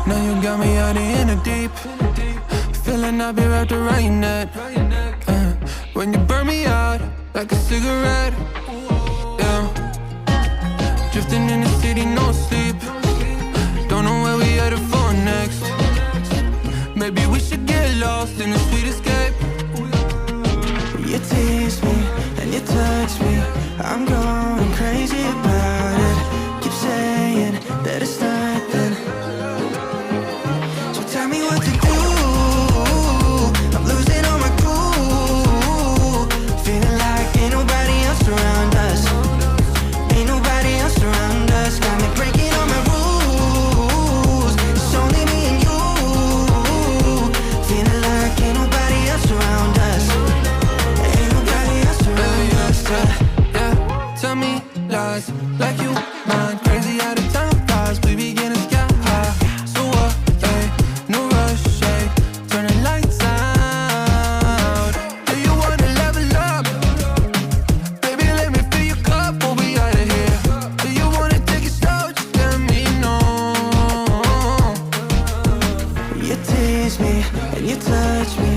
Now you got me out in the deep, feeling I'll be wrapped around your neck. When you burn me out like a cigarette, yeah. Drifting in the city, no sleep. Don't know where we headed for next. Maybe we should get lost in a sweet escape. You tease me and you touch me, I'm going crazy about it. Keep saying that it's nothing, so tell me what to do. I'm losing all my cool, feeling like ain't nobody else around us. Ain't nobody else around us. Got me breaking all my rules. It's only me and you, feeling like ain't nobody else around us. Ain't nobody else around us. Yeah, tell me lies like you mind. Crazy out of time flies. We begin to sky high. So what? Hey, no rush. Hey, turn the lights out. Do you wanna level up? Baby, let me fill your cup. We'll be out of here. Do you wanna take it slow? Just let me know. You tease me and you touch me,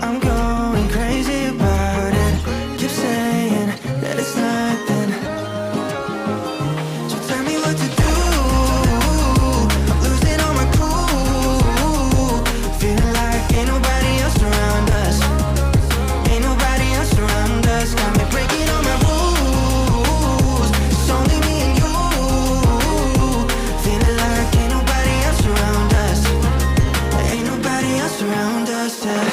I'm going crazy about it. Keep saying that it's nothing, so tell me what to do. I'm losing all my cool, feeling like ain't nobody else around us. Ain't nobody else around us. Got me breaking all my rules. It's only me and you, feeling like ain't nobody else around us. Ain't nobody else around us, yeah.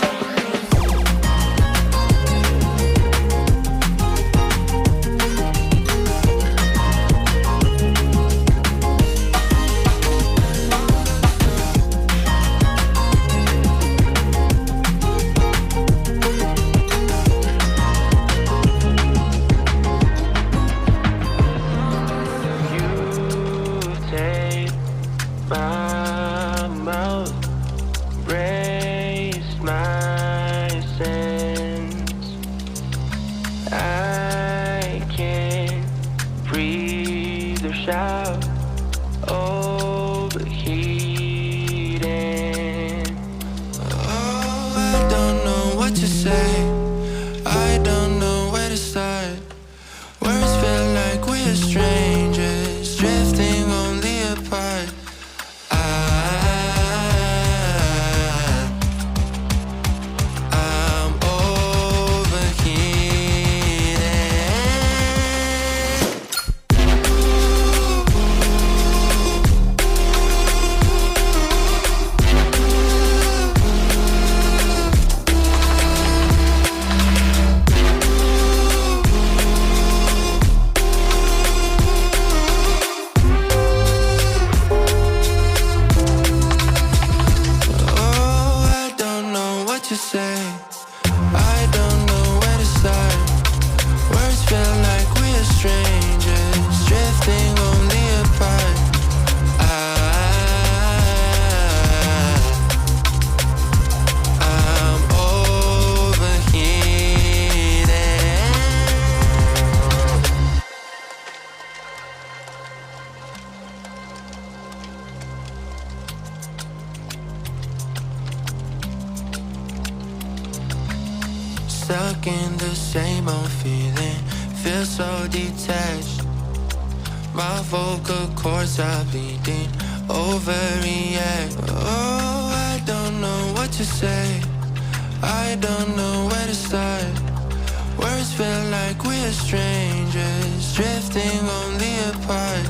Take my mouth, raise my sense. I can't breathe or shout, overheating. Oh, I don't know what to say. I don't know where to start. Words feel like we're strangers, drifting only apart. I'm Oh, I don't know what to say. I don't know where to start. Words feel like we're strangers, drifting only apart. I'm overheating. Stuck in the same old feeling, feel so detached. My vocal cords are bleeding, overreact. Oh, I don't know what to say. I don't know where to start. Words feel like we're strangers, drifting only apart.